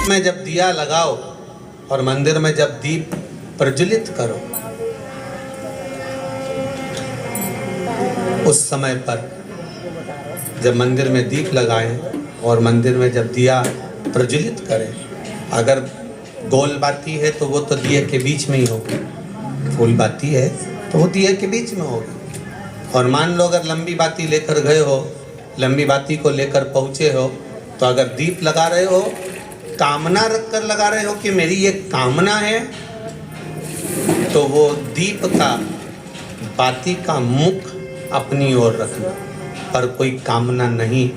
में जब दिया लगाओ और मंदिर में जब दीप प्रज्वलित करो, उस समय पर जब मंदिर में दीप लगाएं और मंदिर में जब दिया प्रज्वलित करें, अगर गोल बाती है तो वो तो दिए के बीच में ही होगी, फूल बाती है तो वो दिए के बीच में होगी। और मान लो अगर लंबी बाती लेकर गए हो, लंबी बाती को लेकर पहुँचे हो, तो अगर दीप लगा रहे हो, कामना रख कर लगा रहे हो कि मेरी ये कामना है, तो वो दीप का बाती का मुख अपनी ओर रखना, पर कोई कामना नहीं।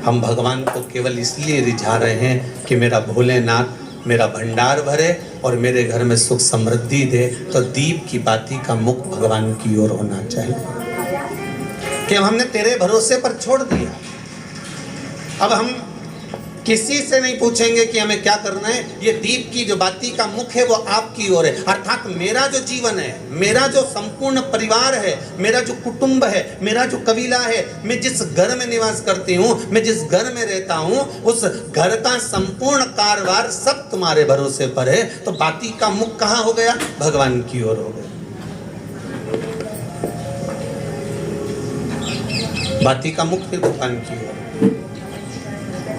हम भगवान को केवल इसलिए रिझा रहे हैं कि मेरा भोलेनाथ मेरा भंडार भरे और मेरे घर में सुख समृद्धि दे। तो दीप की बाती का मुख भगवान की ओर होना चाहिए कि हमने तेरे भरोसे पर छोड़ दिया। अब हम किसी से नहीं पूछेंगे कि हमें क्या करना है, ये दीप की जो बाती का मुख है वो आपकी ओर है। अर्थात मेरा जो जीवन है, मेरा जो संपूर्ण परिवार है, मेरा जो कुटुंब है, मेरा जो कबीला है, मैं जिस घर में निवास करती हूँ, मैं जिस घर में रहता हूँ, उस घर का संपूर्ण कारभार सब तुम्हारे भरोसे पर है। तो बाती का मुख कहाँ हो गया? भगवान की ओर हो गया। बाती का मुख फिर भगवान की ओर।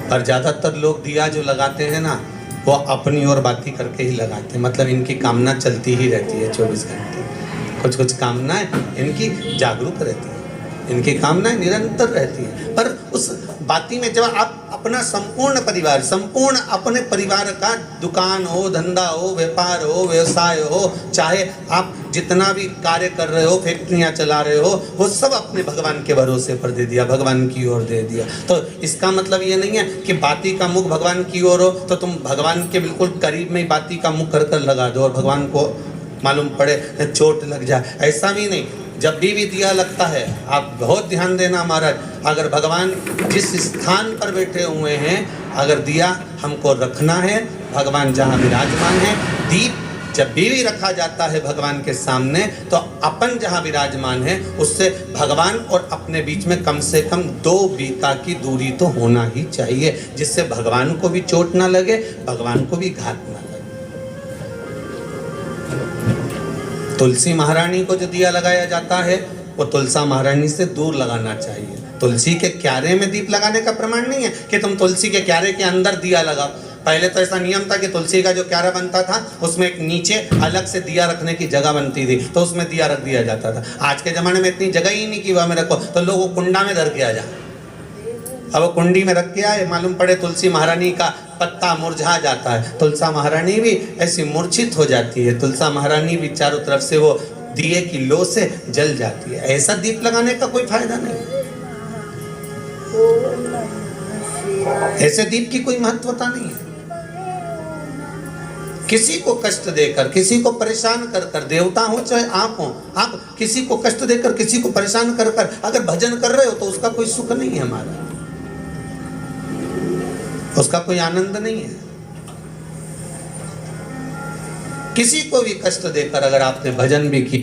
और ज़्यादातर लोग दिया जो लगाते हैं ना, वो अपनी ओर बाती करके ही लगाते हैं। मतलब इनकी कामना चलती ही रहती है 24 घंटे। कुछ कुछ कामनाएं इनकी जागरूक रहती है, इनकी कामनाएं निरंतर रहती है। पर उस बाती में जब आप अपना संपूर्ण परिवार, संपूर्ण अपने परिवार का दुकान हो, धंधा हो, व्यापार हो, व्यवसाय हो, चाहे आप जितना भी कार्य कर रहे हो, फैक्ट्रियां चला रहे हो, वो सब अपने भगवान के भरोसे पर दे दिया, भगवान की ओर दे दिया। तो इसका मतलब ये नहीं है कि बाती का मुख भगवान की ओर हो तो तुम भगवान के बिल्कुल करीब में ही बाती का मुख कर कर लगा दो और भगवान को मालूम पड़े चोट लग जाए, ऐसा भी नहीं। जब भी दिया लगता है, आप बहुत ध्यान देना महाराज, अगर भगवान जिस स्थान पर बैठे हुए हैं, अगर दिया हमको रखना है, भगवान जहाँ विराजमान है, दीप जब भी रखा जाता है भगवान के सामने, तो अपन जहाँ विराजमान है उससे भगवान और अपने बीच में कम से कम 2 बीता की दूरी तो होना ही चाहिए, जिससे भगवान को भी चोट ना लगे, भगवान को भी घात ना लगे। तुलसी महारानी को जो दिया लगाया जाता है वो तुलसा महारानी से दूर लगाना चाहिए। तुलसी के क्यारे में दीप लगाने का प्रमाण नहीं है कि तुम तुलसी के क्यारे के अंदर दिया लगाओ। पहले तो ऐसा नियम था कि तुलसी का जो क्यारा बनता था उसमें एक नीचे अलग से दिया रखने की जगह बनती थी, तो उसमें दिया रख दिया जाता था। आज के ज़माने में इतनी जगह ही नहीं कि वह में रखो, तो लोग वो कुंडा में धर के आ जाए। अब वो कुंडी में रख के आए, मालूम पड़े तुलसी महारानी का पत्ता मुरझा जाता है, तुलसा महारानी भी ऐसी मूर्छित हो जाती है, तुलसा महारानी भी चारों तरफ से वो दिए की लो से जल जाती है। ऐसा दीप लगाने का कोई फायदा नहीं, ऐसे दीप की कोई महत्वता नहीं है। किसी को कष्ट देकर, किसी को परेशान कर कर, देवता हो चाहे आप हो, आप किसी को कष्ट देकर, किसी को परेशान कर कर अगर भजन कर रहे हो तो उसका कोई सुख नहीं है हमारा, उसका कोई आनंद नहीं है। किसी को भी कष्ट देकर अगर आपने भजन भी की,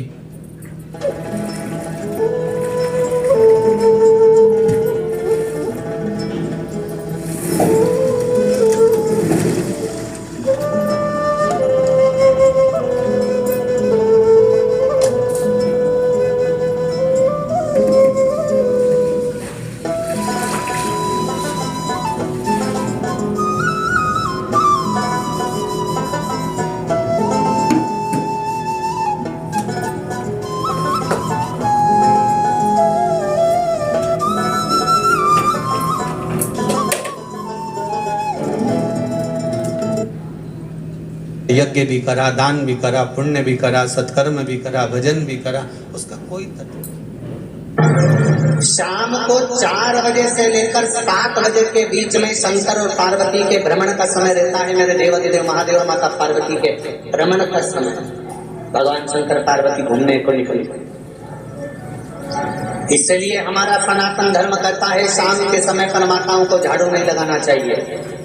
यज्ञ भी करा, दान भी करा, पुण्य भी करा, सत्कर्म भी करा, भजन भी करा, उसका कोई तत्व नहीं। शाम को 4 बजे से लेकर 7 बजे के बीच में शंकर और पार्वती के भ्रमण का समय रहता है। मेरे देवाधिदेव महादेव और माता पार्वती के भ्रमण का समय, भगवान शंकर पार्वती घूमने को निकले। इसलिए हमारा सनातन धर्म कहता है शाम के समय पर माताओं को झाड़ू नहीं लगाना चाहिए,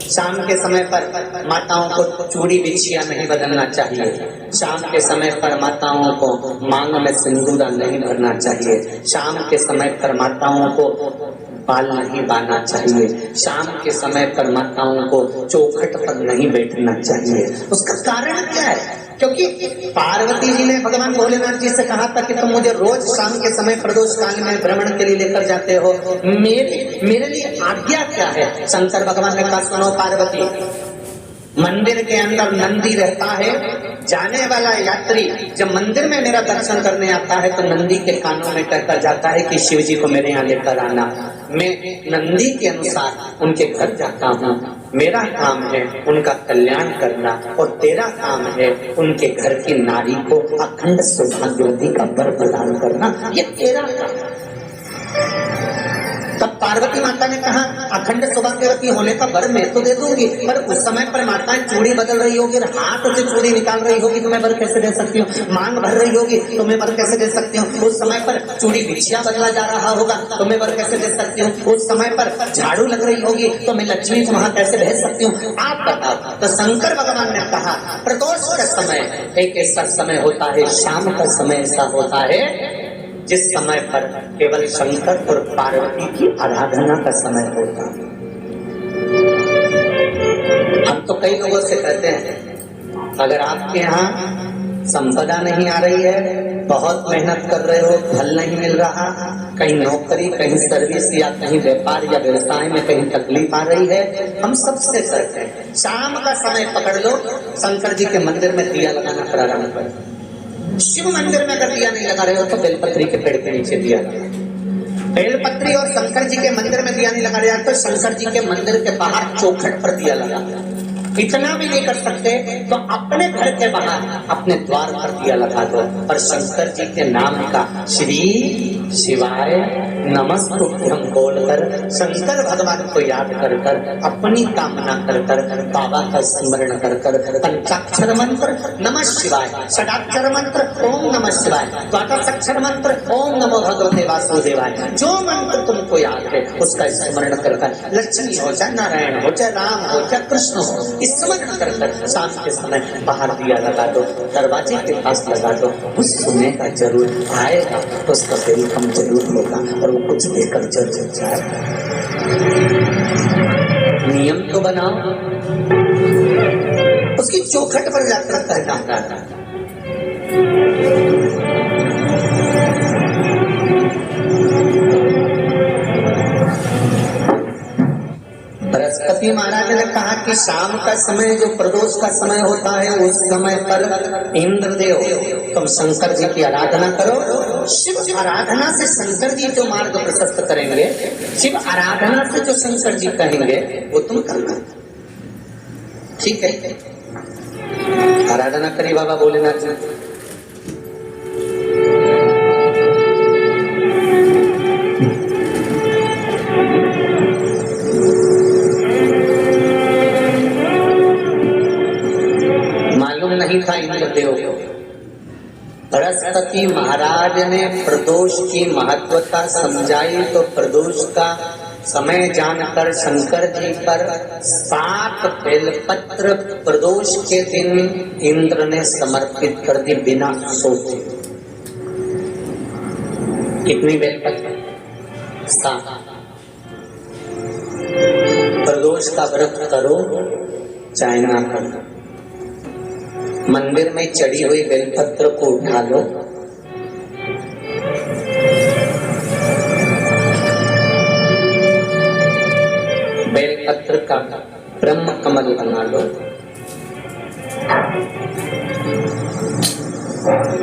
शाम के समय पर माताओं को चूड़ी बिछिया नहीं बदलना चाहिए, शाम के समय पर माताओं को मांग में सिंदूर नहीं भरना चाहिए, शाम के समय पर माताओं को बाल नहीं बांधना चाहिए, शाम के समय पर माताओं को चौखट पर नहीं बैठना चाहिए। उसका कारण क्या है? क्योंकि पार्वती जी ने भगवान भोलेनाथ जी से कहा था कि तुम मुझे रोज शाम के समय प्रदोष काल में भ्रमण के लिए लेकर जाते हो, मेरे लिए आज्ञा क्या है? शंकर भगवान ने कहा, सुनो पार्वती, मंदिर के अंदर नंदी रहता है, जाने वाला यात्री जब मंदिर में मेरा दर्शन करने आता है तो नंदी के कानों में कहकर जाता है कि शिव जी को मेरे यहाँ लेकर आना। मैं नंदी के अनुसार उनके घर जाता हूँ। मेरा काम है उनका कल्याण करना और तेरा काम है उनके घर की नारी को अखंड सौभाग्यवती का वर प्रदान करना, ये तेरा काम है। तब पार्वती माता ने कहा, अखंड सौभाग्यवती होने का वर मैं तो दे दूंगी, पर उस समय पर माताएं चूड़ी बदल रही होगी, हाथ से चूड़ी निकाल रही होगी तो मैं वर कैसे दे सकती हूँ? मांग भर रही होगी तो मैं वर कैसे दे सकती हूँ? उस समय पर चूड़ी बिछिया बदला जा रहा होगा तो मैं वर कैसे दे सकती हूँ? उस समय पर झाड़ू लग रही होगी तो मैं लक्ष्मी को वहां कैसे भेज सकती हूँ? आप बताओ। तो शंकर भगवान ने कहा, प्रदोष का समय एक ऐसा समय होता है, शाम का समय ऐसा होता है जिस समय पर केवल शंकर और पार्वती की आराधना का समय होता है। हम तो कई लोगों से कहते हैं, अगर आपके यहाँ संपदा नहीं आ रही है, बहुत मेहनत कर रहे हो, फल नहीं मिल रहा, कहीं नौकरी, कहीं सर्विस या कहीं व्यापार या व्यवसाय में कहीं तकलीफ आ रही है, हम सबसे कहते हैं शाम का समय पकड़ लो, शंकर जी के मंदिर में दिया लगाना प्रारंभ करो। शिव मंदिर में अगर दिया नहीं लगा रहे हो तो बेलपत्री के पेड़ के नीचे दिया लगा। बेलपत्री और शंकर जी के मंदिर में दिया नहीं लगा रहा तो शंकर जी के मंदिर के बाहर चौखट पर दिया लगा। इतना भी नहीं कर सकते तो अपने घर के बाहर अपने द्वार पर दिया लगा दो और शंकर जी के नाम का श्री शिवाय नमस्तुभ्यम बोलकर शंकर भगवान को याद कर कर अपनी कामना कर कर बाबा का स्मरण कर कर पंचाक्षर मंत्र नमः शिवाय, षडाक्षर मंत्र ओम नमः शिवाय, द्वादशाक्षर मंत्र ओम नमो भगवते वासुदेवाय, जो मंत्र तुमको याद है उसका स्मरण कर कर लक्ष्मी हो चाहे नारायण हो चाहे राम हो चाहे कृष्ण हो, स्मरण कर कर शाम के समय बाहर दिया लगा दो, दरवाजे के पास लगा दो। उस समय का जरूर आएगा तो उसका वेलकम जरूर होगा और वो कुछ देकर जरूर जाएगा। नियम तो बनाओ, उसकी चौखट पर जाकर करना है। बृहस्पति महाराज ने कहा कि शाम का समय जो प्रदोष का समय होता है उस समय पर इंद्रदेव तुम शंकर जी की आराधना करो। शिव आराधना से शंकर जी जो मार्ग प्रशस्त करेंगे, शिव आराधना से जो शंकर जी कहेंगे वो तुम करना, ठीक है? आराधना करिए बाबा भोलेनाथ जी। नहीं था इंद्रदेव। बृहस्पति महाराज ने प्रदोष की महत्वता समझाई तो प्रदोष का समय जानकर शंकर जी पर 7 बेलपत्र प्रदोष के दिन इंद्र ने समर्पित कर दी बिना सोचे। कितनी बेलपत्र? 7। प्रदोष का व्रत करो चाहे ना करो, मंदिर में चढ़ी हुई बेलपत्र को उठा लो, बेलपत्र का ब्रह्म कमल बना लो,